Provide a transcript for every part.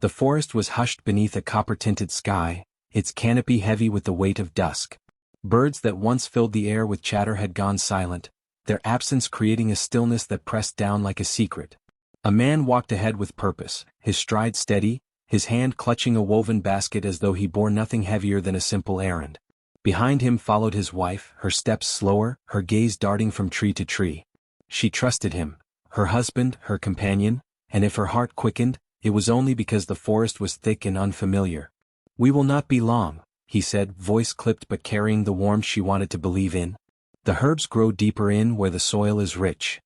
The forest was hushed beneath a copper-tinted sky, its canopy heavy with the weight of dusk. Birds that once filled the air with chatter had gone silent, their absence creating a stillness that pressed down like a secret. A man walked ahead with purpose, his stride steady, his hand clutching a woven basket as though he bore nothing heavier than a simple errand. Behind him followed his wife, her steps slower, her gaze darting from tree to tree. She trusted him, her husband, her companion, and if her heart quickened, it was only because the forest was thick and unfamiliar. "We will not be long," he said, voice clipped but carrying the warmth she wanted to believe in. "The herbs grow deeper in where the soil is rich."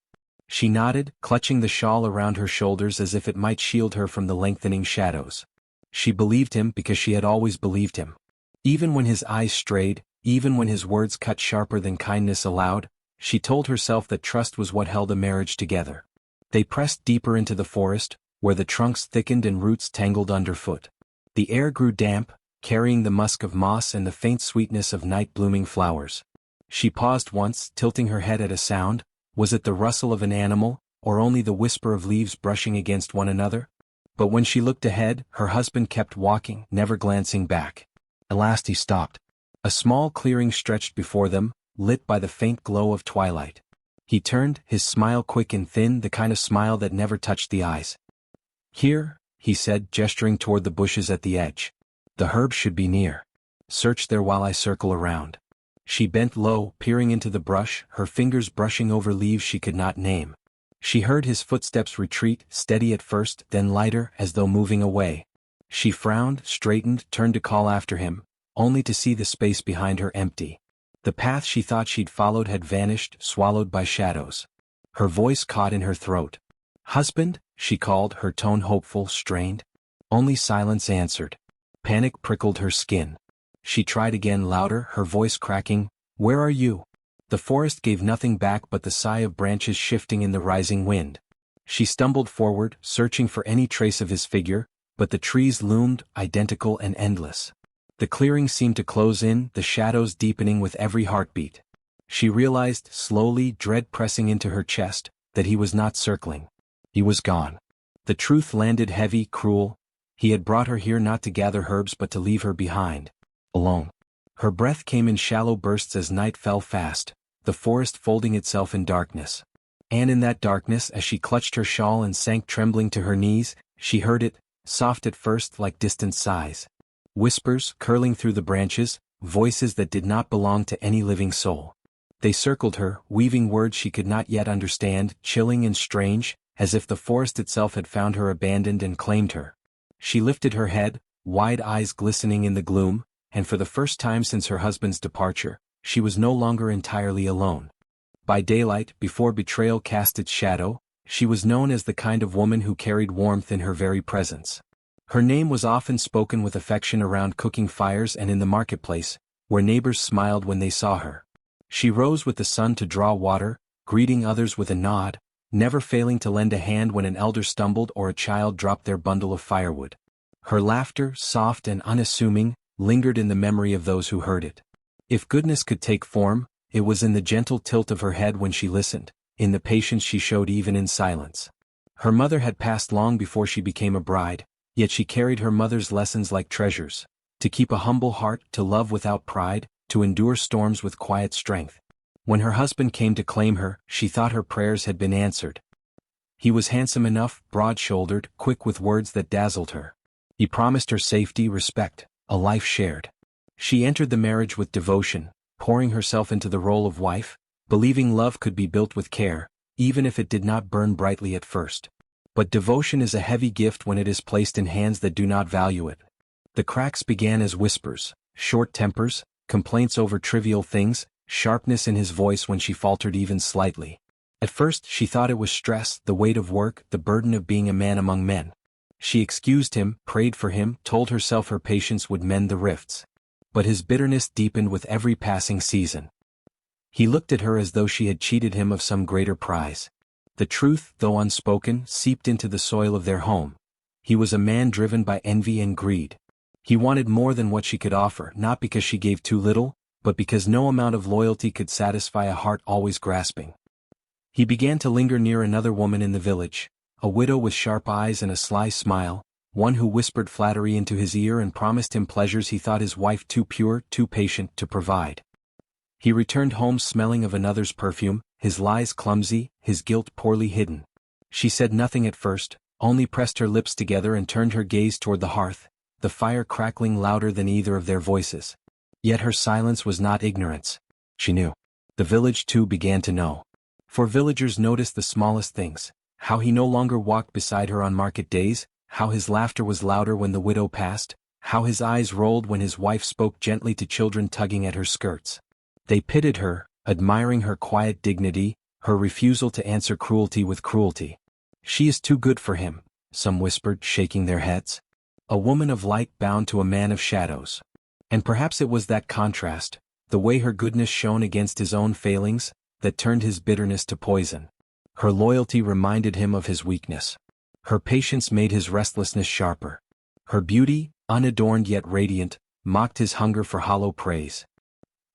She nodded, clutching the shawl around her shoulders as if it might shield her from the lengthening shadows. She believed him because she had always believed him. Even when his eyes strayed, even when his words cut sharper than kindness allowed, she told herself that trust was what held a marriage together. They pressed deeper into the forest, where the trunks thickened and roots tangled underfoot. The air grew damp, carrying the musk of moss and the faint sweetness of night-blooming flowers. She paused once, tilting her head at a sound. Was it the rustle of an animal, or only the whisper of leaves brushing against one another? But when she looked ahead, her husband kept walking, never glancing back. At last he stopped. A small clearing stretched before them, lit by the faint glow of twilight. He turned, his smile quick and thin, the kind of smile that never touched the eyes. "Here," he said, gesturing toward the bushes at the edge. "The herbs should be near. Search there while I circle around." She bent low, peering into the brush, her fingers brushing over leaves she could not name. She heard his footsteps retreat, steady at first, then lighter, as though moving away. She frowned, straightened, turned to call after him, only to see the space behind her empty. The path she thought she'd followed had vanished, swallowed by shadows. Her voice caught in her throat. "Husband?" she called, her tone hopeful, strained. Only silence answered. Panic prickled her skin. She tried again, louder, her voice cracking. "Where are you?" The forest gave nothing back but the sigh of branches shifting in the rising wind. She stumbled forward, searching for any trace of his figure, but the trees loomed, identical and endless. The clearing seemed to close in, the shadows deepening with every heartbeat. She realized, slowly, dread pressing into her chest, that he was not circling. He was gone. The truth landed heavy, cruel. He had brought her here not to gather herbs but to leave her behind. Alone. Her breath came in shallow bursts as night fell fast, the forest folding itself in darkness. And in that darkness, as she clutched her shawl and sank trembling to her knees, she heard it, soft at first like distant sighs. Whispers, curling through the branches, voices that did not belong to any living soul. They circled her, weaving words she could not yet understand, chilling and strange, as if the forest itself had found her abandoned and claimed her. She lifted her head, wide eyes glistening in the gloom, and for the first time since her husband's departure, she was no longer entirely alone. By daylight, before betrayal cast its shadow, she was known as the kind of woman who carried warmth in her very presence. Her name was often spoken with affection around cooking fires and in the marketplace, where neighbors smiled when they saw her. She rose with the sun to draw water, greeting others with a nod, never failing to lend a hand when an elder stumbled or a child dropped their bundle of firewood. Her laughter, soft and unassuming, lingered in the memory of those who heard it. If goodness could take form, it was in the gentle tilt of her head when she listened, in the patience she showed even in silence. Her mother had passed long before she became a bride, yet she carried her mother's lessons like treasures: to keep a humble heart, to love without pride, to endure storms with quiet strength. When her husband came to claim her, she thought her prayers had been answered. He was handsome enough, broad-shouldered, quick with words that dazzled her. He promised her safety, respect, a life shared. She entered the marriage with devotion, pouring herself into the role of wife, believing love could be built with care, even if it did not burn brightly at first. But devotion is a heavy gift when it is placed in hands that do not value it. The cracks began as whispers, short tempers, complaints over trivial things, sharpness in his voice when she faltered even slightly. At first she thought it was stress, the weight of work, the burden of being a man among men. She excused him, prayed for him, told herself her patience would mend the rifts. But his bitterness deepened with every passing season. He looked at her as though she had cheated him of some greater prize. The truth, though unspoken, seeped into the soil of their home. He was a man driven by envy and greed. He wanted more than what she could offer, not because she gave too little, but because no amount of loyalty could satisfy a heart always grasping. He began to linger near another woman in the village, a widow with sharp eyes and a sly smile, one who whispered flattery into his ear and promised him pleasures he thought his wife too pure, too patient to provide. He returned home smelling of another's perfume, his lies clumsy, his guilt poorly hidden. She said nothing at first, only pressed her lips together and turned her gaze toward the hearth, the fire crackling louder than either of their voices. Yet her silence was not ignorance. She knew. The village too began to know. For villagers noticed the smallest things, how he no longer walked beside her on market days, how his laughter was louder when the widow passed, how his eyes rolled when his wife spoke gently to children tugging at her skirts. They pitied her, admiring her quiet dignity, her refusal to answer cruelty with cruelty. She is too good for him, some whispered, shaking their heads. A woman of light bound to a man of shadows. And perhaps it was that contrast, the way her goodness shone against his own failings, that turned his bitterness to poison. Her loyalty reminded him of his weakness. Her patience made his restlessness sharper. Her beauty, unadorned yet radiant, mocked his hunger for hollow praise.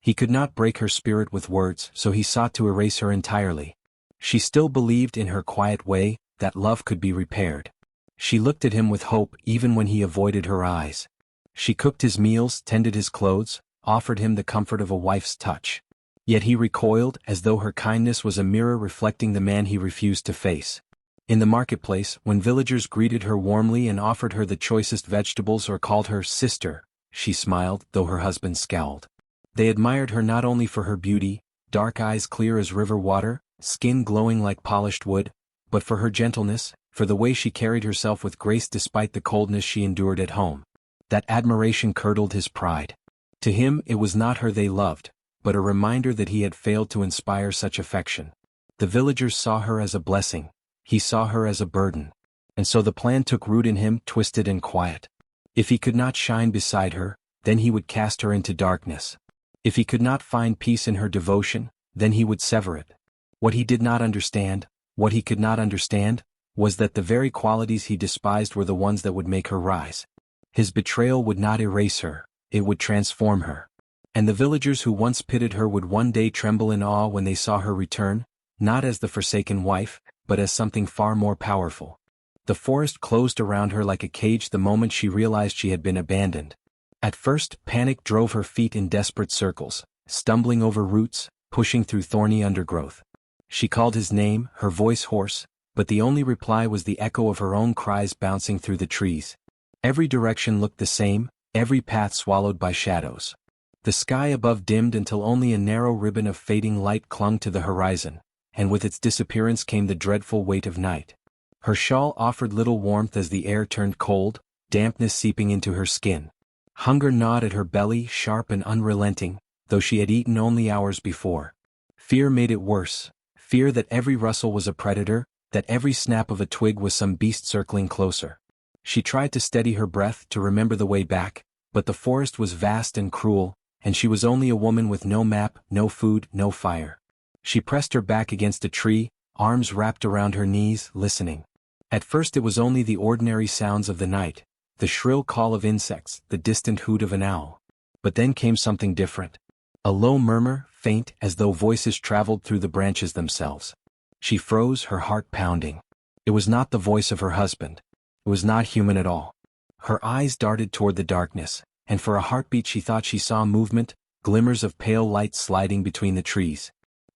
He could not break her spirit with words, so he sought to erase her entirely. She still believed in her quiet way that love could be repaired. She looked at him with hope even when he avoided her eyes. She cooked his meals, tended his clothes, offered him the comfort of a wife's touch. Yet he recoiled as though her kindness was a mirror reflecting the man he refused to face. In the marketplace, when villagers greeted her warmly and offered her the choicest vegetables or called her sister, she smiled, though her husband scowled. They admired her not only for her beauty, dark eyes clear as river water, skin glowing like polished wood, but for her gentleness, for the way she carried herself with grace despite the coldness she endured at home. That admiration curdled his pride. To him it was not her they loved, but a reminder that he had failed to inspire such affection. The villagers saw her as a blessing, he saw her as a burden. And so the plan took root in him, twisted and quiet. If he could not shine beside her, then he would cast her into darkness. If he could not find peace in her devotion, then he would sever it. What he did not understand, what he could not understand, was that the very qualities he despised were the ones that would make her rise. His betrayal would not erase her, it would transform her. And the villagers who once pitied her would one day tremble in awe when they saw her return, not as the forsaken wife, but as something far more powerful. The forest closed around her like a cage the moment she realized she had been abandoned. At first, panic drove her feet in desperate circles, stumbling over roots, pushing through thorny undergrowth. She called his name, her voice hoarse, but the only reply was the echo of her own cries bouncing through the trees. Every direction looked the same, every path swallowed by shadows. The sky above dimmed until only a narrow ribbon of fading light clung to the horizon, and with its disappearance came the dreadful weight of night. Her shawl offered little warmth as the air turned cold, dampness seeping into her skin. Hunger gnawed at her belly, sharp and unrelenting, though she had eaten only hours before. Fear made it worse, fear that every rustle was a predator, that every snap of a twig was some beast circling closer. She tried to steady her breath, to remember the way back, but the forest was vast and cruel, and she was only a woman with no map, no food, no fire. She pressed her back against a tree, arms wrapped around her knees, listening. At first it was only the ordinary sounds of the night, the shrill call of insects, the distant hoot of an owl. But then came something different. A low murmur, faint, as though voices traveled through the branches themselves. She froze, her heart pounding. It was not the voice of her husband. It was not human at all. Her eyes darted toward the darkness, and for a heartbeat she thought she saw movement, glimmers of pale light sliding between the trees.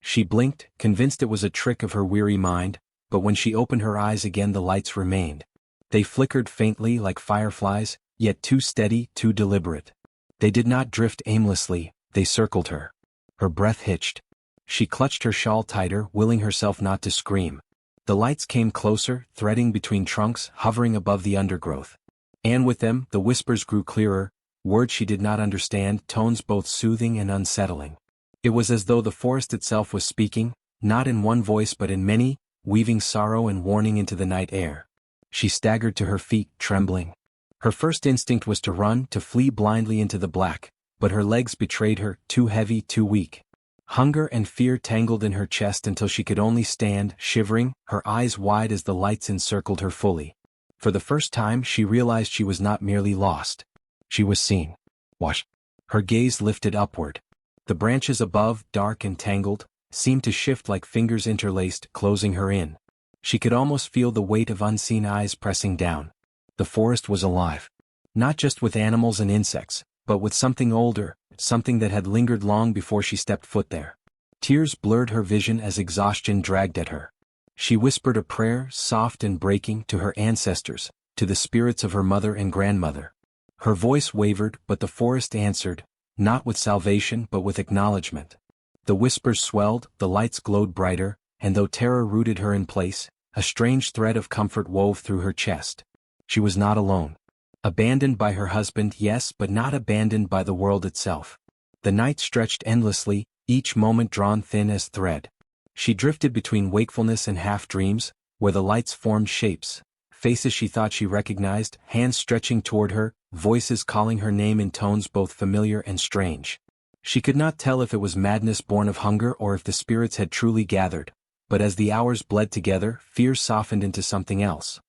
She blinked, convinced it was a trick of her weary mind, but when she opened her eyes again the lights remained. They flickered faintly like fireflies, yet too steady, too deliberate. They did not drift aimlessly, they circled her. Her breath hitched. She clutched her shawl tighter, willing herself not to scream. The lights came closer, threading between trunks, hovering above the undergrowth. And with them, the whispers grew clearer, words she did not understand, tones both soothing and unsettling. It was as though the forest itself was speaking, not in one voice but in many, weaving sorrow and warning into the night air. She staggered to her feet, trembling. Her first instinct was to run, to flee blindly into the black, but her legs betrayed her, too heavy, too weak. Hunger and fear tangled in her chest until she could only stand, shivering, her eyes wide as the lights encircled her fully. For the first time she realized she was not merely lost. She was seen. Watched. Her gaze lifted upward. The branches above, dark and tangled, seemed to shift like fingers interlaced, closing her in. She could almost feel the weight of unseen eyes pressing down. The forest was alive. Not just with animals and insects, but with something older, something that had lingered long before she stepped foot there. Tears blurred her vision as exhaustion dragged at her. She whispered a prayer, soft and breaking, to her ancestors, to the spirits of her mother and grandmother. Her voice wavered, but the forest answered, not with salvation but with acknowledgement. The whispers swelled, the lights glowed brighter, and though terror rooted her in place, a strange thread of comfort wove through her chest. She was not alone. Abandoned by her husband, yes, but not abandoned by the world itself. The night stretched endlessly, each moment drawn thin as thread. She drifted between wakefulness and half-dreams, where the lights formed shapes, faces she thought she recognized, hands stretching toward her, voices calling her name in tones both familiar and strange. She could not tell if it was madness born of hunger or if the spirits had truly gathered, but as the hours bled together, fear softened into something else.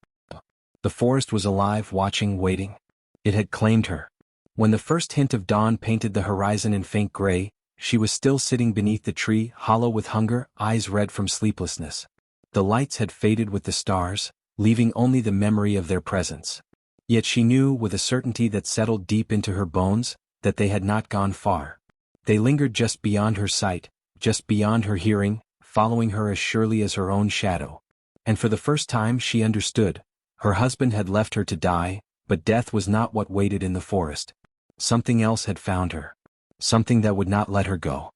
The forest was alive, watching, waiting. It had claimed her. When the first hint of dawn painted the horizon in faint gray, she was still sitting beneath the tree, hollow with hunger, eyes red from sleeplessness. The lights had faded with the stars, leaving only the memory of their presence. Yet she knew, with a certainty that settled deep into her bones, that they had not gone far. They lingered just beyond her sight, just beyond her hearing, following her as surely as her own shadow. And for the first time she understood. Her husband had left her to die, but death was not what waited in the forest. Something else had found her. Something that would not let her go.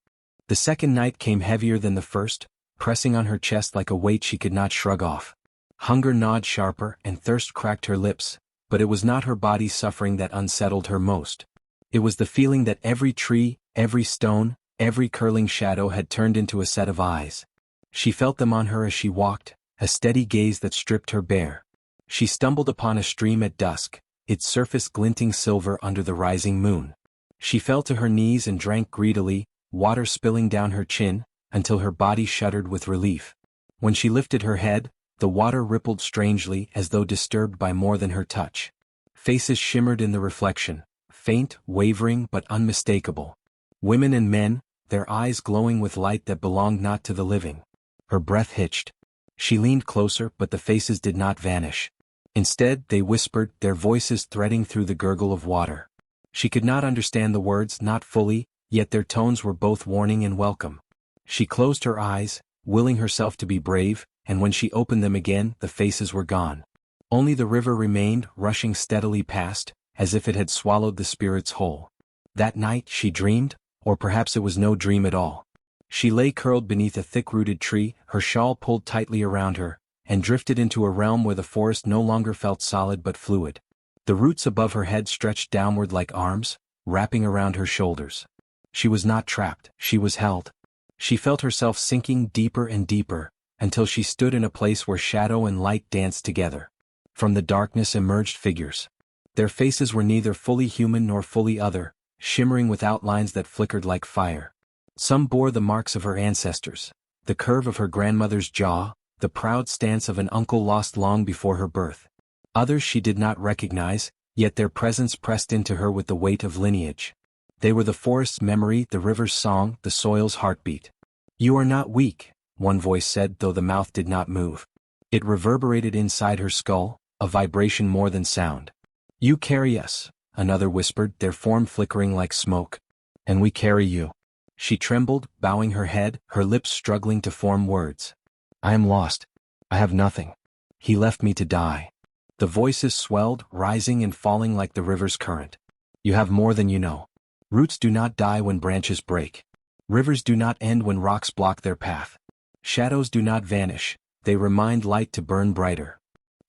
The second night came heavier than the first, pressing on her chest like a weight she could not shrug off. Hunger gnawed sharper and thirst cracked her lips, but it was not her body's suffering that unsettled her most. It was the feeling that every tree, every stone, every curling shadow had turned into a set of eyes. She felt them on her as she walked, a steady gaze that stripped her bare. She stumbled upon a stream at dusk, its surface glinting silver under the rising moon. She fell to her knees and drank greedily, water spilling down her chin, until her body shuddered with relief. When she lifted her head, the water rippled strangely as though disturbed by more than her touch. Faces shimmered in the reflection, faint, wavering but unmistakable. Women and men, their eyes glowing with light that belonged not to the living. Her breath hitched. She leaned closer, but the faces did not vanish. Instead, they whispered, their voices threading through the gurgle of water. She could not understand the words, not fully, yet their tones were both warning and welcome. She closed her eyes, willing herself to be brave, and when she opened them again, the faces were gone. Only the river remained, rushing steadily past, as if it had swallowed the spirits whole. That night she dreamed, or perhaps it was no dream at all. She lay curled beneath a thick-rooted tree, her shawl pulled tightly around her, and drifted into a realm where the forest no longer felt solid but fluid. The roots above her head stretched downward like arms, wrapping around her shoulders. She was not trapped, she was held. She felt herself sinking deeper and deeper, until she stood in a place where shadow and light danced together. From the darkness emerged figures. Their faces were neither fully human nor fully other, shimmering with outlines that flickered like fire. Some bore the marks of her ancestors, the curve of her grandmother's jaw, the proud stance of an uncle lost long before her birth. Others she did not recognize, yet their presence pressed into her with the weight of lineage. They were the forest's memory, the river's song, the soil's heartbeat. "You are not weak," one voice said, though the mouth did not move. It reverberated inside her skull, a vibration more than sound. "You carry us," another whispered, their form flickering like smoke. "And we carry you." She trembled, bowing her head, her lips struggling to form words. "I am lost. I have nothing. He left me to die." The voices swelled, rising and falling like the river's current. "You have more than you know. Roots do not die when branches break. Rivers do not end when rocks block their path. Shadows do not vanish, they remind light to burn brighter."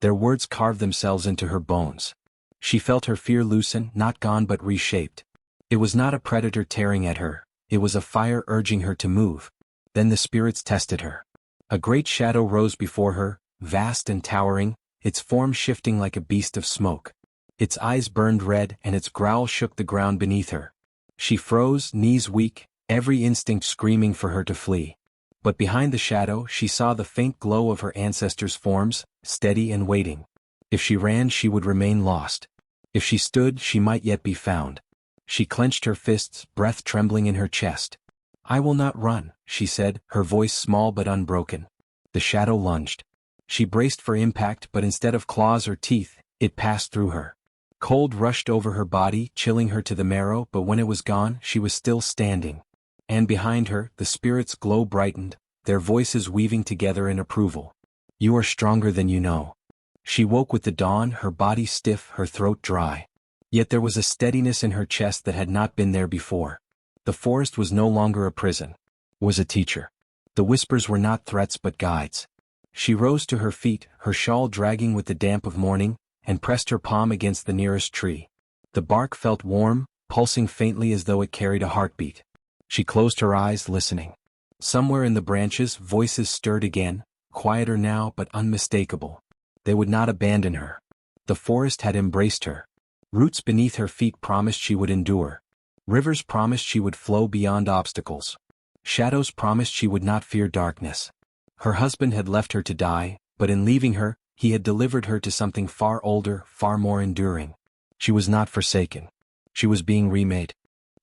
Their words carved themselves into her bones. She felt her fear loosen, not gone but reshaped. It was not a predator tearing at her, it was a fire urging her to move. Then the spirits tested her. A great shadow rose before her, vast and towering, its form shifting like a beast of smoke. Its eyes burned red and its growl shook the ground beneath her. She froze, knees weak, every instinct screaming for her to flee. But behind the shadow she saw the faint glow of her ancestors' forms, steady and waiting. If she ran she would remain lost. If she stood she might yet be found. She clenched her fists, breath trembling in her chest. "I will not run," she said, her voice small but unbroken. The shadow lunged. She braced for impact, but instead of claws or teeth, It passed through her. Cold rushed over her body, chilling her to the marrow, but when it was gone, she was still standing. And behind her, the spirit's glow brightened, their voices weaving together in approval. "You are stronger than you know." She woke with the dawn, her body stiff, her throat dry. Yet there was a steadiness in her chest that had not been there before. The forest was no longer a prison. It was a teacher. The whispers were not threats but guides. She rose to her feet, her shawl dragging with the damp of morning, and pressed her palm against the nearest tree. The bark felt warm, pulsing faintly as though it carried a heartbeat. She closed her eyes, listening. Somewhere in the branches, voices stirred again, quieter now but unmistakable. They would not abandon her. The forest had embraced her. Roots beneath her feet promised she would endure. Rivers promised she would flow beyond obstacles. Shadows promised she would not fear darkness. Her husband had left her to die, but in leaving her, he had delivered her to something far older, far more enduring. She was not forsaken. She was being remade.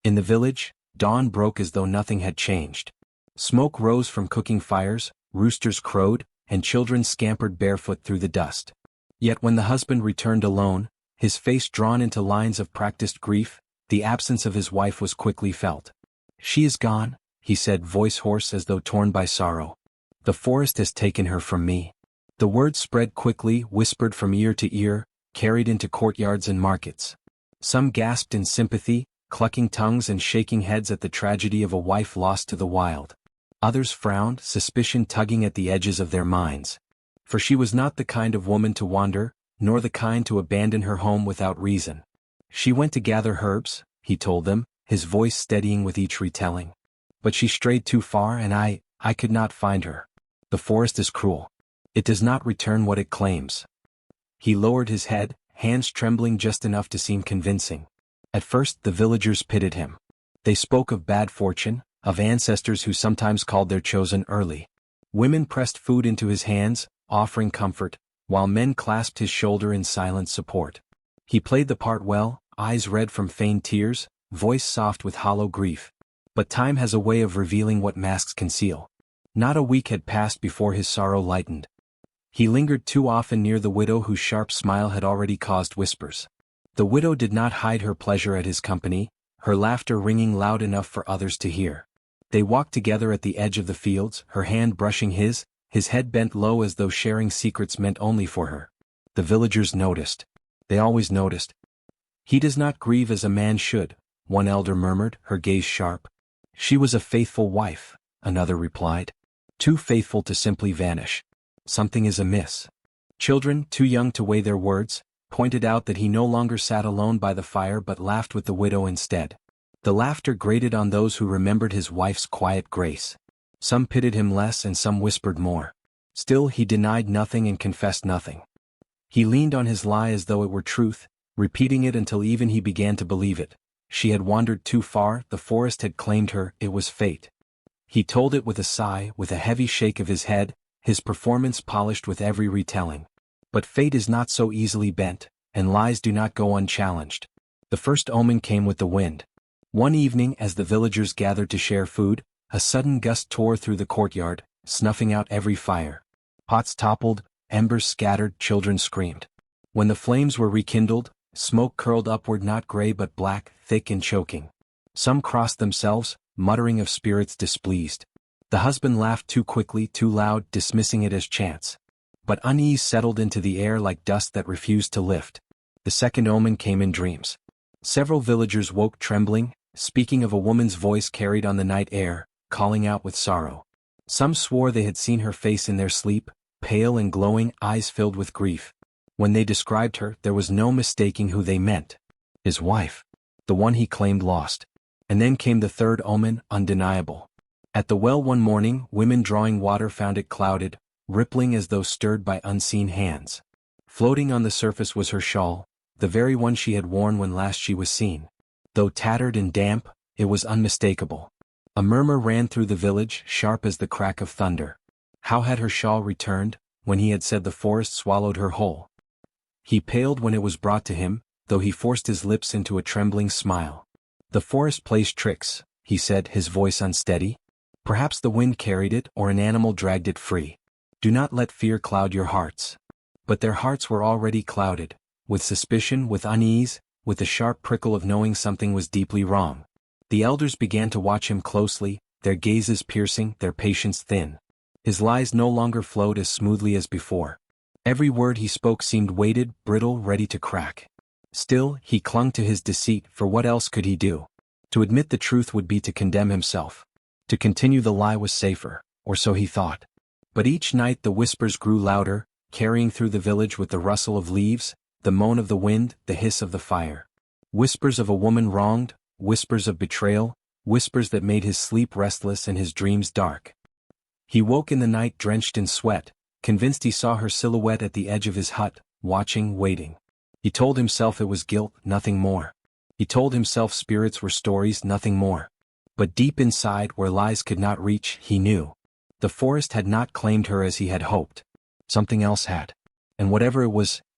In the village, dawn broke as though nothing had changed. Smoke rose from cooking fires, roosters crowed, and children scampered barefoot through the dust. Yet when the husband returned alone, his face drawn into lines of practiced grief, the absence of his wife was quickly felt. "She is gone," he said, voice hoarse as though torn by sorrow. "The forest has taken her from me." The words spread quickly, whispered from ear to ear, carried into courtyards and markets. Some gasped in sympathy, clucking tongues and shaking heads at the tragedy of a wife lost to the wild. Others frowned, suspicion tugging at the edges of their minds. For she was not the kind of woman to wander, nor the kind to abandon her home without reason. "She went to gather herbs," he told them, his voice steadying with each retelling. "But she strayed too far and I could not find her. The forest is cruel. It does not return what it claims." He lowered his head, hands trembling just enough to seem convincing. At first the villagers pitied him. They spoke of bad fortune, of ancestors who sometimes called their chosen early. Women pressed food into his hands, offering comfort, while men clasped his shoulder in silent support. He played the part well, eyes red from feigned tears, voice soft with hollow grief. But time has a way of revealing what masks conceal. Not a week had passed before his sorrow lightened. He lingered too often near the widow whose sharp smile had already caused whispers. The widow did not hide her pleasure at his company, her laughter ringing loud enough for others to hear. They walked together at the edge of the fields, her hand brushing his head bent low as though sharing secrets meant only for her. The villagers noticed. They always noticed. "He does not grieve as a man should," one elder murmured, her gaze sharp. "She was a faithful wife," another replied. "Too faithful to simply vanish. Something is amiss." Children, too young to weigh their words, pointed out that he no longer sat alone by the fire but laughed with the widow instead. The laughter grated on those who remembered his wife's quiet grace. Some pitied him less and some whispered more. Still he denied nothing and confessed nothing. He leaned on his lie as though it were truth, repeating it until even he began to believe it. She had wandered too far, the forest had claimed her, it was fate. He told it with a sigh, with a heavy shake of his head, his performance polished with every retelling. But fate is not so easily bent, and lies do not go unchallenged. The first omen came with the wind. One evening as the villagers gathered to share food, a sudden gust tore through the courtyard, snuffing out every fire. Pots toppled, embers scattered, children screamed. When the flames were rekindled, smoke curled upward, not gray but black, thick and choking. Some crossed themselves, muttering of spirits displeased. The husband laughed too quickly, too loud, dismissing it as chance. But unease settled into the air like dust that refused to lift. The second omen came in dreams. Several villagers woke trembling, speaking of a woman's voice carried on the night air, calling out with sorrow. Some swore they had seen her face in their sleep, pale and glowing, eyes filled with grief. When they described her, there was no mistaking who they meant. His wife. The one he claimed lost. And then came the third omen, undeniable. At the well one morning, women drawing water found it clouded, rippling as though stirred by unseen hands. Floating on the surface was her shawl, the very one she had worn when last she was seen. Though tattered and damp, it was unmistakable. A murmur ran through the village, sharp as the crack of thunder. How had her shawl returned, when he had said the forest swallowed her whole? He paled when it was brought to him, though he forced his lips into a trembling smile. "The forest plays tricks," he said, his voice unsteady. "Perhaps the wind carried it or an animal dragged it free. Do not let fear cloud your hearts." But their hearts were already clouded. with suspicion, with unease, with the sharp prickle of knowing something was deeply wrong. The elders began to watch him closely, their gazes piercing, their patience thin. His lies no longer flowed as smoothly as before. Every word he spoke seemed weighted, brittle, ready to crack. Still, he clung to his deceit, for what else could he do? To admit the truth would be to condemn himself. To continue the lie was safer, or so he thought. But each night the whispers grew louder, carrying through the village with the rustle of leaves, the moan of the wind, the hiss of the fire. Whispers of a woman wronged, whispers of betrayal, whispers that made his sleep restless and his dreams dark. He woke in the night drenched in sweat, convinced he saw her silhouette at the edge of his hut, watching, waiting. He told himself it was guilt, nothing more. He told himself spirits were stories, nothing more. But deep inside, where lies could not reach, he knew. The forest had not claimed her as he had hoped. Something else had. And whatever it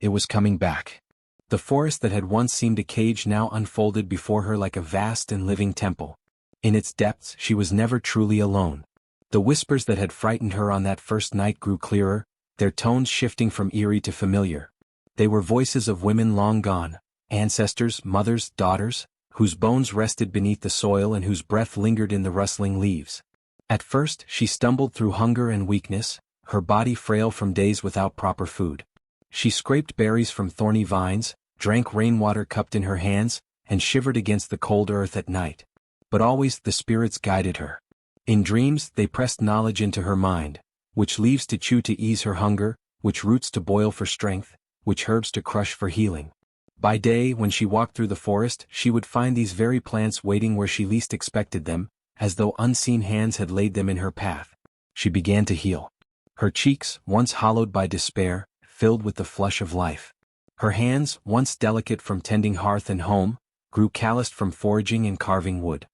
was coming back. The forest that had once seemed a cage now unfolded before her like a vast and living temple. In its depths she was never truly alone. The whispers that had frightened her on that first night grew clearer, their tones shifting from eerie to familiar. They were voices of women long gone, ancestors, mothers, daughters, whose bones rested beneath the soil and whose breath lingered in the rustling leaves. At first she stumbled through hunger and weakness, her body frail from days without proper food. She scraped berries from thorny vines, drank rainwater cupped in her hands, and shivered against the cold earth at night. But always the spirits guided her. In dreams they pressed knowledge into her mind, which leaves to chew to ease her hunger, which roots to boil for strength, which herbs to crush for healing. By day, when she walked through the forest, she would find these very plants waiting where she least expected them, as though unseen hands had laid them in her path. She began to heal. Her cheeks, once hollowed by despair, filled with the flush of life. Her hands, once delicate from tending hearth and home, grew calloused from foraging and carving wood.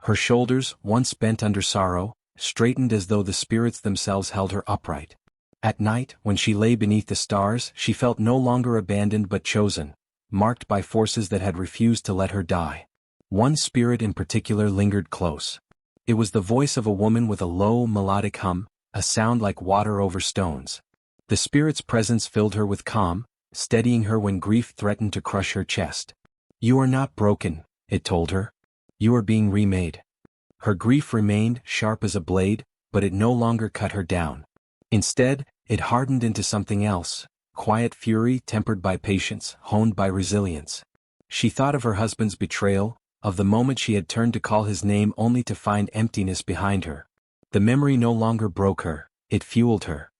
Her shoulders, once bent under sorrow, straightened as though the spirits themselves held her upright. At night, when she lay beneath the stars, she felt no longer abandoned but chosen, marked by forces that had refused to let her die. One spirit in particular lingered close. It was the voice of a woman with a low, melodic hum, a sound like water over stones. The spirit's presence filled her with calm, steadying her when grief threatened to crush her chest. "You are not broken," it told her. "You are being remade." Her grief remained, sharp as a blade, but it no longer cut her down. Instead, it hardened into something else, quiet fury tempered by patience, honed by resilience. She thought of her husband's betrayal, of the moment she had turned to call his name only to find emptiness behind her. The memory no longer broke her, it fueled her.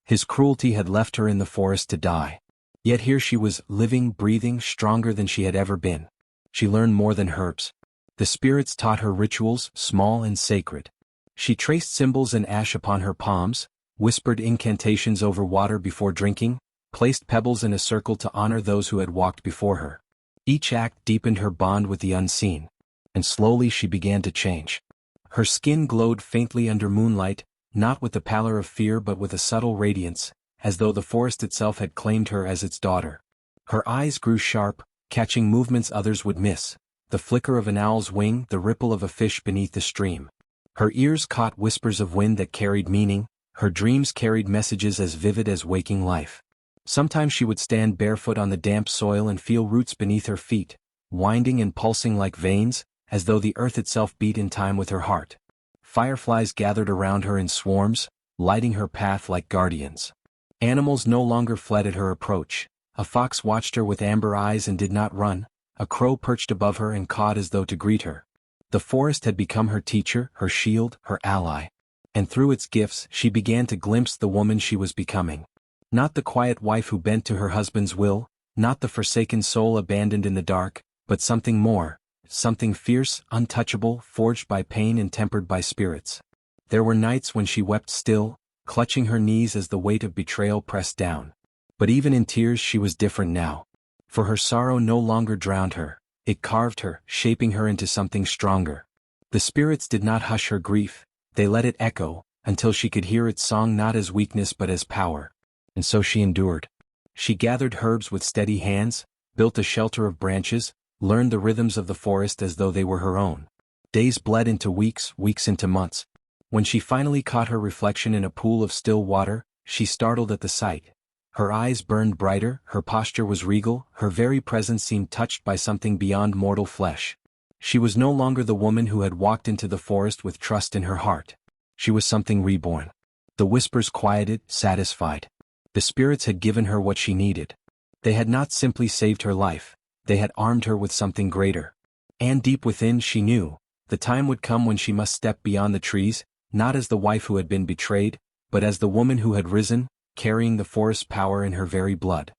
His cruelty had left her in the forest to die. Yet here she was, living, breathing, stronger than she had ever been. She learned more than herbs. The spirits taught her rituals, small and sacred. She traced symbols in ash upon her palms, whispered incantations over water before drinking, placed pebbles in a circle to honor those who had walked before her. Each act deepened her bond with the unseen. And slowly she began to change. Her skin glowed faintly under moonlight, not with the pallor of fear but with a subtle radiance, as though the forest itself had claimed her as its daughter. Her eyes grew sharp, catching movements others would miss, the flicker of an owl's wing, the ripple of a fish beneath the stream. Her ears caught whispers of wind that carried meaning, her dreams carried messages as vivid as waking life. Sometimes she would stand barefoot on the damp soil and feel roots beneath her feet, winding and pulsing like veins, as though the earth itself beat in time with her heart. Fireflies gathered around her in swarms, lighting her path like guardians. Animals no longer fled at her approach. A fox watched her with amber eyes and did not run, a crow perched above her and cawed as though to greet her. The forest had become her teacher, her shield, her ally. And through its gifts she began to glimpse the woman she was becoming. Not the quiet wife who bent to her husband's will, not the forsaken soul abandoned in the dark, but something more, something fierce, untouchable, forged by pain and tempered by spirits. There were nights when she wept still, clutching her knees as the weight of betrayal pressed down. But even in tears she was different now. For her sorrow no longer drowned her, it carved her, shaping her into something stronger. The spirits did not hush her grief, they let it echo, until she could hear its song not as weakness but as power. And so she endured. She gathered herbs with steady hands, built a shelter of branches, learned the rhythms of the forest as though they were her own. Days bled into weeks, weeks into months. When she finally caught her reflection in a pool of still water, she startled at the sight. Her eyes burned brighter, her posture was regal, her very presence seemed touched by something beyond mortal flesh. She was no longer the woman who had walked into the forest with trust in her heart. She was something reborn. The whispers quieted, satisfied. The spirits had given her what she needed. They had not simply saved her life, they had armed her with something greater. And deep within she knew, the time would come when she must step beyond the trees, not as the wife who had been betrayed, but as the woman who had risen, carrying the forest's power in her very blood.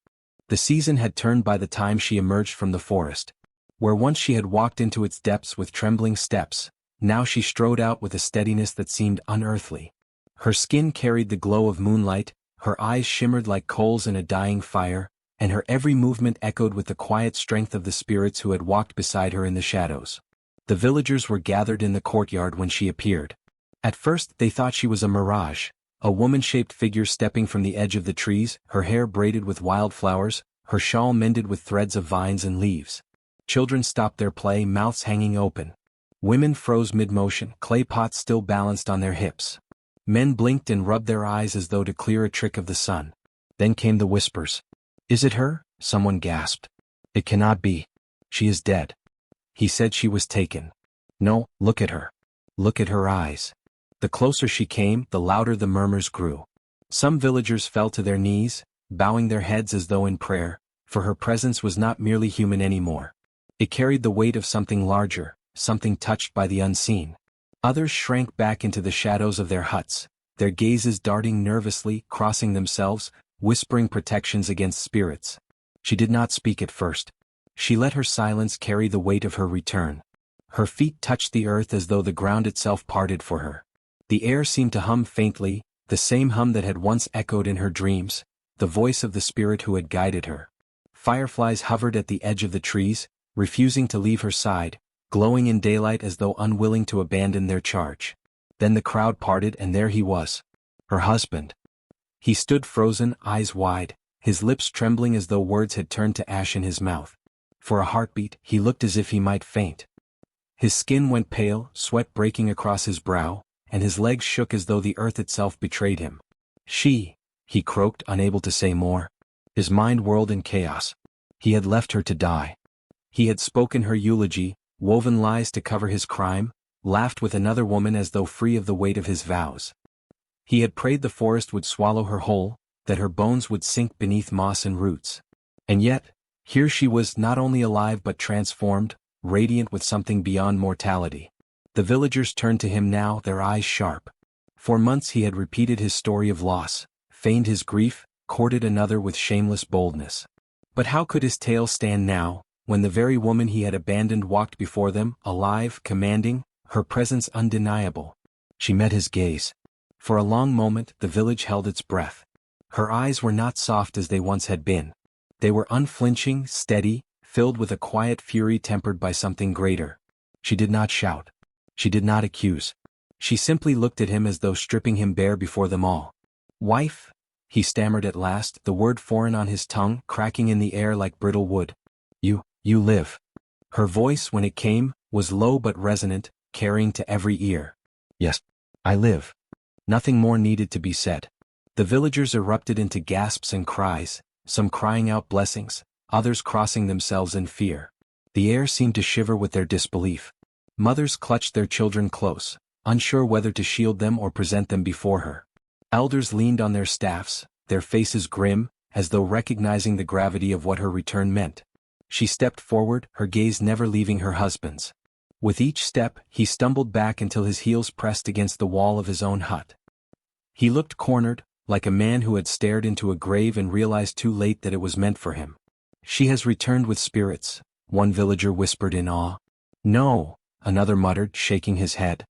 The season had turned by the time she emerged from the forest. Where once she had walked into its depths with trembling steps, now she strode out with a steadiness that seemed unearthly. Her skin carried the glow of moonlight, her eyes shimmered like coals in a dying fire, and her every movement echoed with the quiet strength of the spirits who had walked beside her in the shadows. The villagers were gathered in the courtyard when she appeared. At first they thought she was a mirage, a woman-shaped figure stepping from the edge of the trees, her hair braided with wildflowers, her shawl mended with threads of vines and leaves. Children stopped their play, mouths hanging open. Women froze mid-motion, clay pots still balanced on their hips. Men blinked and rubbed their eyes as though to clear a trick of the sun. Then came the whispers. "Is it her?" someone gasped. "It cannot be. She is dead." He said she was taken. "No, look at her. Look at her eyes." The closer she came, the louder the murmurs grew. Some villagers fell to their knees, bowing their heads as though in prayer, for her presence was not merely human anymore. It carried the weight of something larger, something touched by the unseen. Others shrank back into the shadows of their huts, their gazes darting nervously, crossing themselves, whispering protections against spirits. She did not speak at first. She let her silence carry the weight of her return. Her feet touched the earth as though the ground itself parted for her. The air seemed to hum faintly, the same hum that had once echoed in her dreams, the voice of the spirit who had guided her. Fireflies hovered at the edge of the trees, refusing to leave her side, glowing in daylight as though unwilling to abandon their charge. Then the crowd parted and there he was. Her husband. He stood frozen, eyes wide, his lips trembling as though words had turned to ash in his mouth. For a heartbeat, he looked as if he might faint. His skin went pale, sweat breaking across his brow, and his legs shook as though the earth itself betrayed him. She, he croaked, unable to say more. His mind whirled in chaos. He had left her to die. He had spoken her eulogy, woven lies to cover his crime, laughed with another woman as though free of the weight of his vows. He had prayed the forest would swallow her whole, that her bones would sink beneath moss and roots. And yet, here she was not only alive but transformed, radiant with something beyond mortality. The villagers turned to him now, their eyes sharp. For months he had repeated his story of loss, feigned his grief, courted another with shameless boldness. But how could his tale stand now, when the very woman he had abandoned walked before them, alive, commanding, her presence undeniable? She met his gaze. For a long moment the village held its breath. Her eyes were not soft as they once had been. They were unflinching, steady, filled with a quiet fury tempered by something greater. She did not shout. She did not accuse. She simply looked at him as though stripping him bare before them all. "Wife?" he stammered at last, the word foreign on his tongue, cracking in the air like brittle wood. You live." Her voice, when it came, was low but resonant, carrying to every ear. "Yes, I live." Nothing more needed to be said. The villagers erupted into gasps and cries, some crying out blessings, others crossing themselves in fear. The air seemed to shiver with their disbelief. Mothers clutched their children close, unsure whether to shield them or present them before her. Elders leaned on their staffs, their faces grim, as though recognizing the gravity of what her return meant. She stepped forward, her gaze never leaving her husband's. With each step, he stumbled back until his heels pressed against the wall of his own hut. He looked cornered, like a man who had stared into a grave and realized too late that it was meant for him. "She has returned with spirits," one villager whispered in awe. "No," another muttered, shaking his head.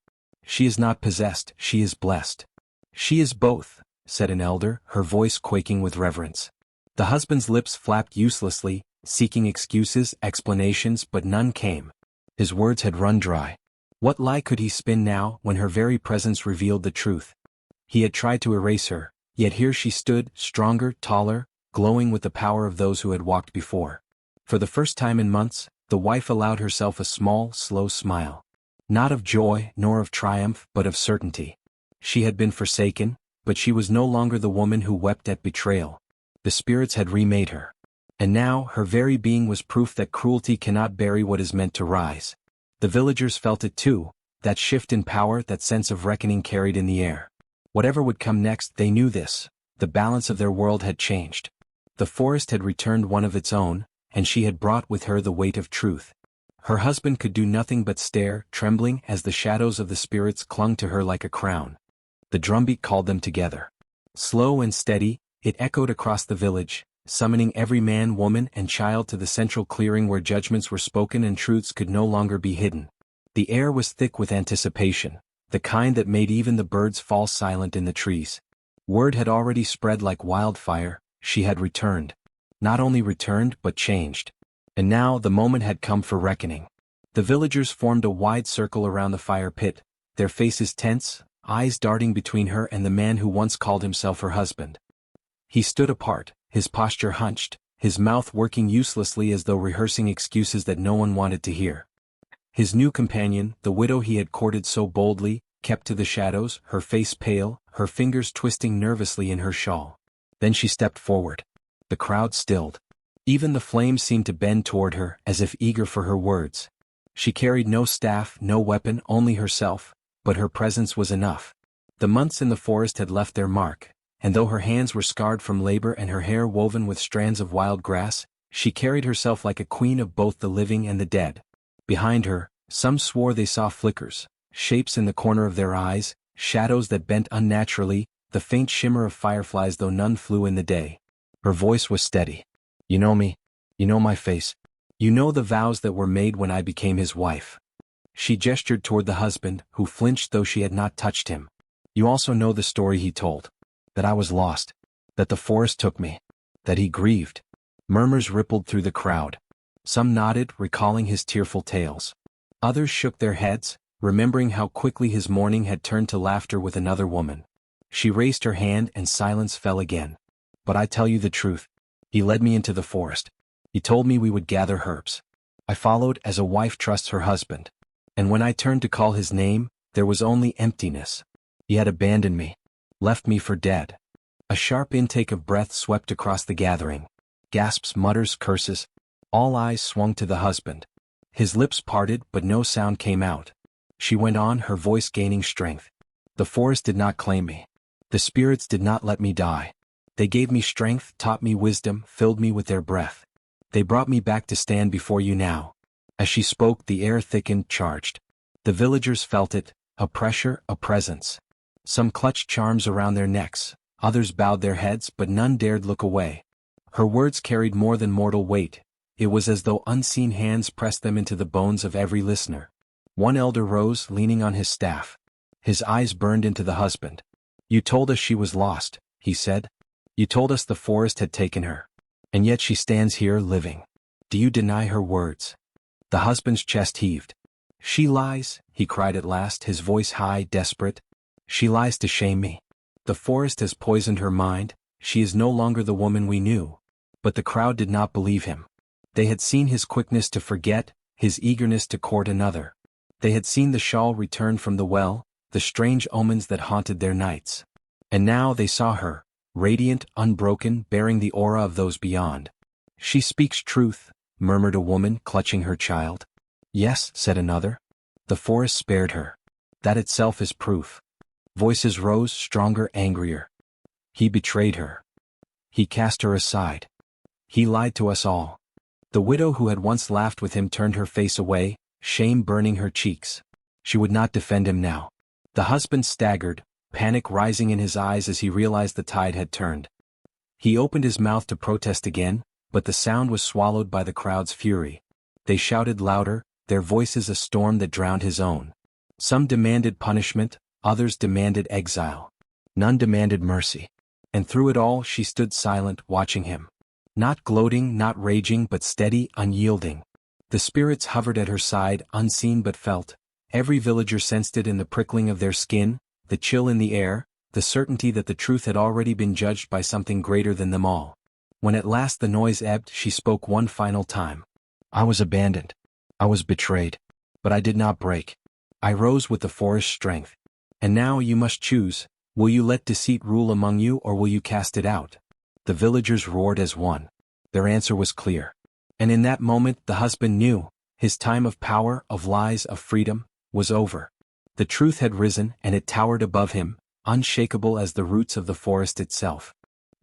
"She is not possessed, she is blessed." "She is both," said an elder, her voice quaking with reverence. The husband's lips flapped uselessly, seeking excuses, explanations, but none came. His words had run dry. What lie could he spin now, when her very presence revealed the truth? He had tried to erase her, yet here she stood, stronger, taller, glowing with the power of those who had walked before. For the first time in months, the wife allowed herself a small, slow smile. Not of joy, nor of triumph, but of certainty. She had been forsaken, but she was no longer the woman who wept at betrayal. The spirits had remade her. And now, her very being was proof that cruelty cannot bury what is meant to rise. The villagers felt it too, that shift in power, that sense of reckoning carried in the air. Whatever would come next, they knew this. The balance of their world had changed. The forest had returned one of its own, and she had brought with her the weight of truth. Her husband could do nothing but stare, trembling as the shadows of the spirits clung to her like a crown. The drumbeat called them together. Slow and steady, it echoed across the village, summoning every man, woman, and child to the central clearing where judgments were spoken and truths could no longer be hidden. The air was thick with anticipation, the kind that made even the birds fall silent in the trees. Word had already spread like wildfire, she had returned. Not only returned but changed. And now the moment had come for reckoning. The villagers formed a wide circle around the fire pit, their faces tense, eyes darting between her and the man who once called himself her husband. He stood apart, his posture hunched, his mouth working uselessly as though rehearsing excuses that no one wanted to hear. His new companion, the widow he had courted so boldly, kept to the shadows, her face pale, her fingers twisting nervously in her shawl. Then she stepped forward. The crowd stilled. Even the flames seemed to bend toward her, as if eager for her words. She carried no staff, no weapon, only herself, but her presence was enough. The months in the forest had left their mark, and though her hands were scarred from labor and her hair woven with strands of wild grass, she carried herself like a queen of both the living and the dead. Behind her, some swore they saw flickers, shapes in the corner of their eyes, shadows that bent unnaturally, the faint shimmer of fireflies though none flew in the day. Her voice was steady. You know me. You know my face. You know the vows that were made when I became his wife. She gestured toward the husband, who flinched though she had not touched him. You also know the story he told. That I was lost. That the forest took me. That he grieved. Murmurs rippled through the crowd. Some nodded, recalling his tearful tales. Others shook their heads, remembering how quickly his mourning had turned to laughter with another woman. She raised her hand and silence fell again. But I tell you the truth. He led me into the forest. He told me we would gather herbs. I followed as a wife trusts her husband. And when I turned to call his name, there was only emptiness. He had abandoned me. Left me for dead. A sharp intake of breath swept across the gathering. Gasps, mutters, curses. All eyes swung to the husband. His lips parted but no sound came out. She went on, her voice gaining strength. The forest did not claim me. The spirits did not let me die. They gave me strength, taught me wisdom, filled me with their breath. They brought me back to stand before you now. As she spoke, the air thickened, charged. The villagers felt it, a pressure, a presence. Some clutched charms around their necks, others bowed their heads but none dared look away. Her words carried more than mortal weight. It was as though unseen hands pressed them into the bones of every listener. One elder rose, leaning on his staff. His eyes burned into the husband. You told us she was lost, he said. You told us the forest had taken her. And yet she stands here, living. Do you deny her words? The husband's chest heaved. She lies, he cried at last, his voice high, desperate. She lies to shame me. The forest has poisoned her mind, she is no longer the woman we knew. But the crowd did not believe him. They had seen his quickness to forget, his eagerness to court another. They had seen the shawl return from the well, the strange omens that haunted their nights. And now they saw her, radiant, unbroken, bearing the aura of those beyond. She speaks truth, murmured a woman, clutching her child. Yes, said another. The forest spared her. That itself is proof. Voices rose, stronger, angrier. He betrayed her. He cast her aside. He lied to us all. The widow who had once laughed with him turned her face away, shame burning her cheeks. She would not defend him now. The husband staggered, panic rising in his eyes as he realized the tide had turned. He opened his mouth to protest again, but the sound was swallowed by the crowd's fury. They shouted louder, their voices a storm that drowned his own. Some demanded punishment, others demanded exile. None demanded mercy. And through it all she stood silent, watching him. Not gloating, not raging, but steady, unyielding. The spirits hovered at her side, unseen but felt. Every villager sensed it in the prickling of their skin, the chill in the air, the certainty that the truth had already been judged by something greater than them all. When at last the noise ebbed, she spoke one final time. I was abandoned. I was betrayed. But I did not break. I rose with the forest's strength. And now you must choose. Will you let deceit rule among you or will you cast it out? The villagers roared as one. Their answer was clear. And in that moment the husband knew, his time of power, of lies, of freedom, was over. The truth had risen and it towered above him, unshakable as the roots of the forest itself.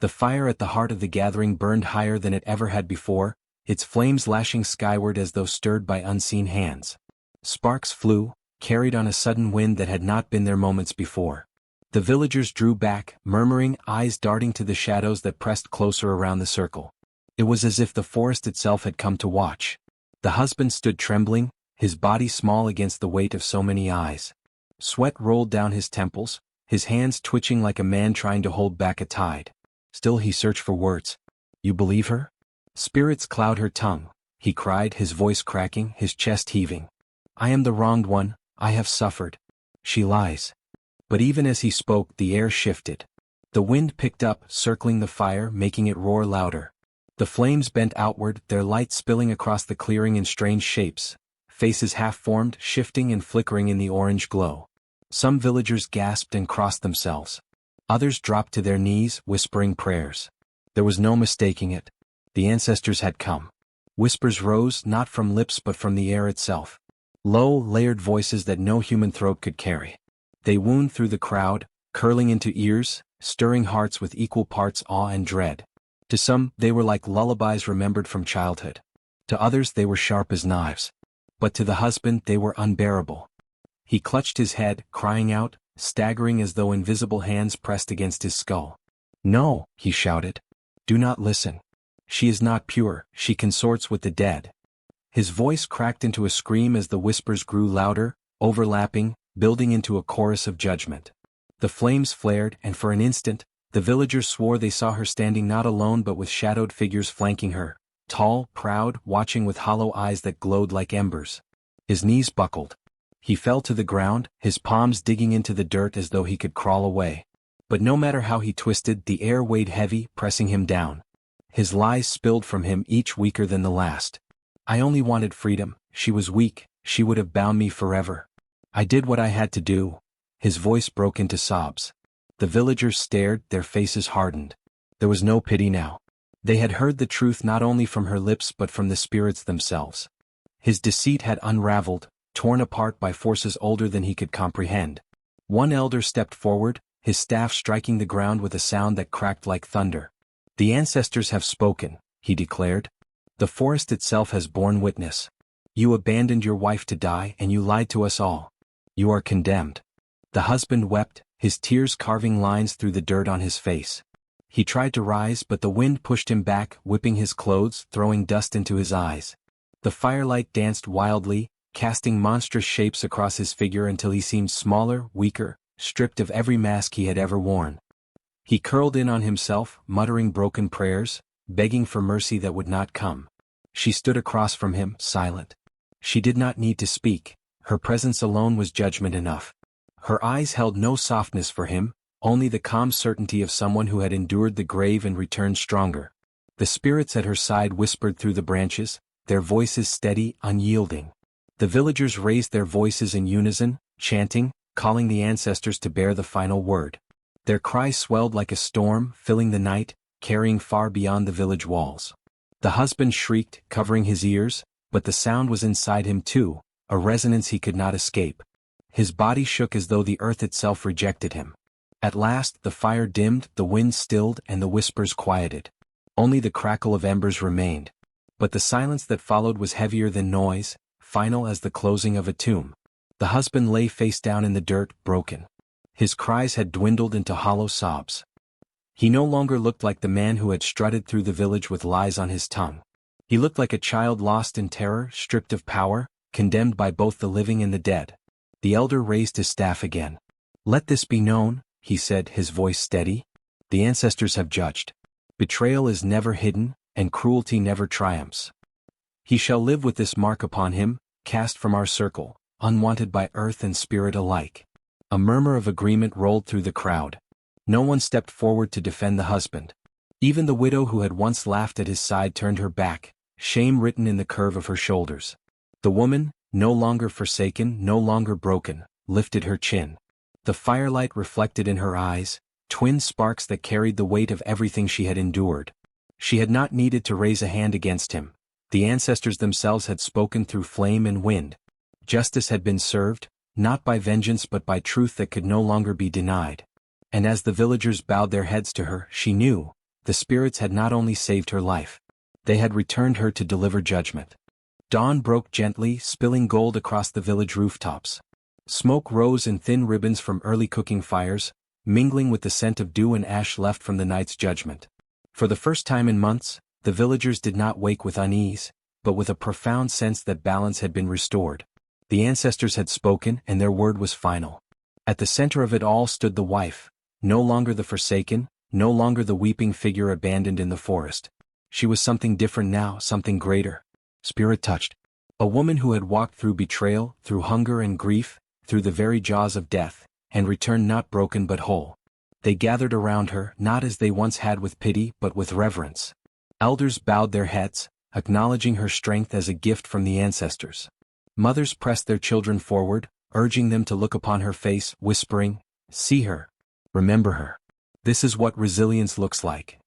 The fire at the heart of the gathering burned higher than it ever had before, its flames lashing skyward as though stirred by unseen hands. Sparks flew, carried on a sudden wind that had not been there moments before. The villagers drew back, murmuring, eyes darting to the shadows that pressed closer around the circle. It was as if the forest itself had come to watch. The husband stood trembling, his body small against the weight of so many eyes. Sweat rolled down his temples, his hands twitching like a man trying to hold back a tide. Still he searched for words. "You believe her?" "Spirits cloud her tongue," he cried, his voice cracking, his chest heaving. "I am the wronged one, I have suffered. She lies." But even as he spoke the air shifted. The wind picked up, circling the fire, making it roar louder. The flames bent outward, their light spilling across the clearing in strange shapes, faces half-formed, shifting and flickering in the orange glow. Some villagers gasped and crossed themselves. Others dropped to their knees, whispering prayers. There was no mistaking it. The ancestors had come. Whispers rose, not from lips but from the air itself. Low, layered voices that no human throat could carry. They wound through the crowd, curling into ears, stirring hearts with equal parts awe and dread. To some, they were like lullabies remembered from childhood. To others they were sharp as knives. But to the husband they were unbearable. He clutched his head, crying out, staggering as though invisible hands pressed against his skull. "No," he shouted. "Do not listen. She is not pure, she consorts with the dead." His voice cracked into a scream as the whispers grew louder, overlapping, building into a chorus of judgment. The flames flared, and for an instant, the villagers swore they saw her standing not alone but with shadowed figures flanking her, tall, proud, watching with hollow eyes that glowed like embers. His knees buckled. He fell to the ground, his palms digging into the dirt as though he could crawl away. But no matter how he twisted, the air weighed heavy, pressing him down. His lies spilled from him, each weaker than the last. "I only wanted freedom, she was weak, she would have bound me forever. I did what I had to do." His voice broke into sobs. The villagers stared, their faces hardened. There was no pity now. They had heard the truth not only from her lips but from the spirits themselves. His deceit had unraveled, torn apart by forces older than he could comprehend. One elder stepped forward, his staff striking the ground with a sound that cracked like thunder. "The ancestors have spoken," he declared. "The forest itself has borne witness. You abandoned your wife to die and you lied to us all. You are condemned." The husband wept, his tears carving lines through the dirt on his face. He tried to rise but the wind pushed him back, whipping his clothes, throwing dust into his eyes. The firelight danced wildly, casting monstrous shapes across his figure until he seemed smaller, weaker, stripped of every mask he had ever worn. He curled in on himself, muttering broken prayers, begging for mercy that would not come. She stood across from him, silent. She did not need to speak, her presence alone was judgment enough. Her eyes held no softness for him, only the calm certainty of someone who had endured the grave and returned stronger. The spirits at her side whispered through the branches, their voices steady, unyielding. The villagers raised their voices in unison, chanting, calling the ancestors to bear the final word. Their cries swelled like a storm, filling the night, carrying far beyond the village walls. The husband shrieked, covering his ears, but the sound was inside him too, a resonance he could not escape. His body shook as though the earth itself rejected him. At last the fire dimmed, the wind stilled, and the whispers quieted. Only the crackle of embers remained. But the silence that followed was heavier than noise, final as the closing of a tomb. The husband lay face down in the dirt, broken. His cries had dwindled into hollow sobs. He no longer looked like the man who had strutted through the village with lies on his tongue. He looked like a child lost in terror, stripped of power, condemned by both the living and the dead. The elder raised his staff again. "Let this be known," he said, his voice steady. "The ancestors have judged. Betrayal is never hidden, and cruelty never triumphs. He shall live with this mark upon him, cast from our circle, unwanted by earth and spirit alike." A murmur of agreement rolled through the crowd. No one stepped forward to defend the husband. Even the widow who had once laughed at his side turned her back, shame written in the curve of her shoulders. The woman, no longer forsaken, no longer broken, lifted her chin. The firelight reflected in her eyes, twin sparks that carried the weight of everything she had endured. She had not needed to raise a hand against him. The ancestors themselves had spoken through flame and wind. Justice had been served, not by vengeance but by truth that could no longer be denied. And as the villagers bowed their heads to her, she knew, the spirits had not only saved her life. They had returned her to deliver judgment. Dawn broke gently, spilling gold across the village rooftops. Smoke rose in thin ribbons from early cooking fires, mingling with the scent of dew and ash left from the night's judgment. For the first time in months, the villagers did not wake with unease, but with a profound sense that balance had been restored. The ancestors had spoken and their word was final. At the center of it all stood the wife, no longer the forsaken, no longer the weeping figure abandoned in the forest. She was something different now, something greater. Spirit-touched. A woman who had walked through betrayal, through hunger and grief, through the very jaws of death, and returned not broken but whole. They gathered around her, not as they once had with pity but with reverence. Elders bowed their heads, acknowledging her strength as a gift from the ancestors. Mothers pressed their children forward, urging them to look upon her face, whispering, "See her. Remember her. This is what resilience looks like."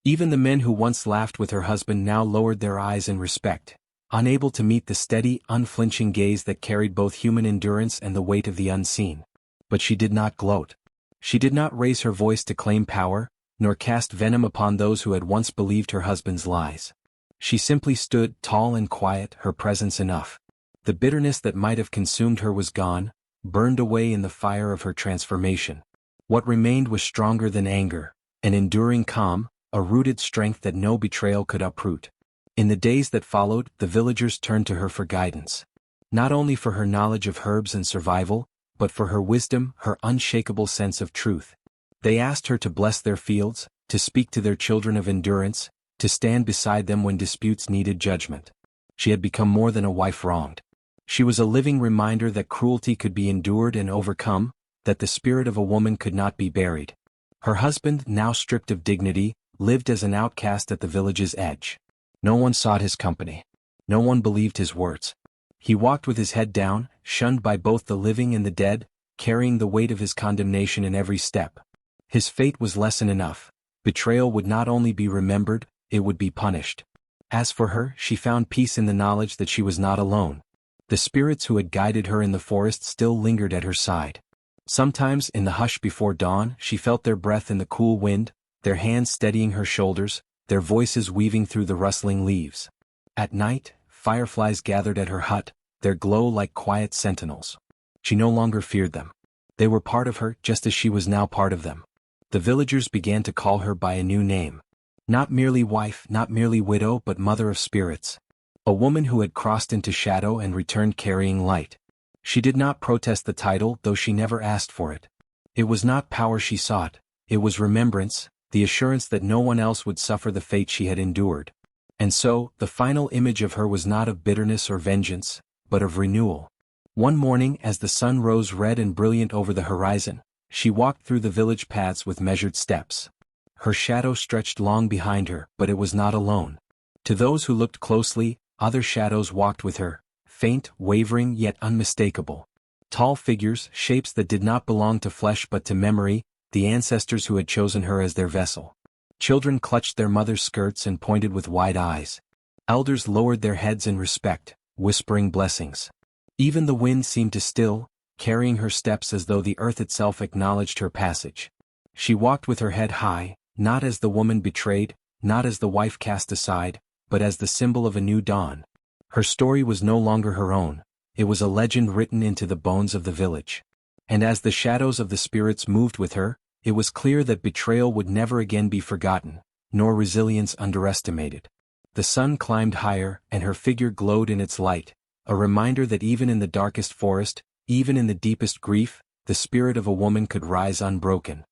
Even the men who once laughed with her husband now lowered their eyes in respect, unable to meet the steady, unflinching gaze that carried both human endurance and the weight of the unseen. But she did not gloat. She did not raise her voice to claim power, nor cast venom upon those who had once believed her husband's lies. She simply stood, tall and quiet, her presence enough. The bitterness that might have consumed her was gone, burned away in the fire of her transformation. What remained was stronger than anger, an enduring calm, a rooted strength that no betrayal could uproot. In the days that followed, the villagers turned to her for guidance. Not only for her knowledge of herbs and survival, but for her wisdom, her unshakable sense of truth. They asked her to bless their fields, to speak to their children of endurance, to stand beside them when disputes needed judgment. She had become more than a wife wronged. She was a living reminder that cruelty could be endured and overcome, that the spirit of a woman could not be buried. Her husband, now stripped of dignity, lived as an outcast at the village's edge. No one sought his company. No one believed his words. He walked with his head down, shunned by both the living and the dead, carrying the weight of his condemnation in every step. His fate was lesson enough. Betrayal would not only be remembered, it would be punished. As for her, she found peace in the knowledge that she was not alone. The spirits who had guided her in the forest still lingered at her side. Sometimes, in the hush before dawn, she felt their breath in the cool wind, their hands steadying her shoulders, their voices weaving through the rustling leaves. At night, fireflies gathered at her hut, their glow like quiet sentinels. She no longer feared them. They were part of her, just as she was now part of them. The villagers began to call her by a new name. Not merely wife, not merely widow, but mother of spirits. A woman who had crossed into shadow and returned carrying light. She did not protest the title, though she never asked for it. It was not power she sought, it was remembrance, the assurance that no one else would suffer the fate she had endured. And so, the final image of her was not of bitterness or vengeance, but of renewal. One morning, as the sun rose red and brilliant over the horizon, she walked through the village paths with measured steps. Her shadow stretched long behind her, but it was not alone. To those who looked closely, other shadows walked with her, faint, wavering yet unmistakable. Tall figures, shapes that did not belong to flesh but to memory, the ancestors who had chosen her as their vessel. Children clutched their mother's skirts and pointed with wide eyes. Elders lowered their heads in respect, whispering blessings. Even the wind seemed to still, carrying her steps as though the earth itself acknowledged her passage. She walked with her head high, not as the woman betrayed, not as the wife cast aside, but as the symbol of a new dawn. Her story was no longer her own, it was a legend written into the bones of the village. And as the shadows of the spirits moved with her, it was clear that betrayal would never again be forgotten, nor resilience underestimated. The sun climbed higher, and her figure glowed in its light, a reminder that even in the darkest forest, even in the deepest grief, the spirit of a woman could rise unbroken.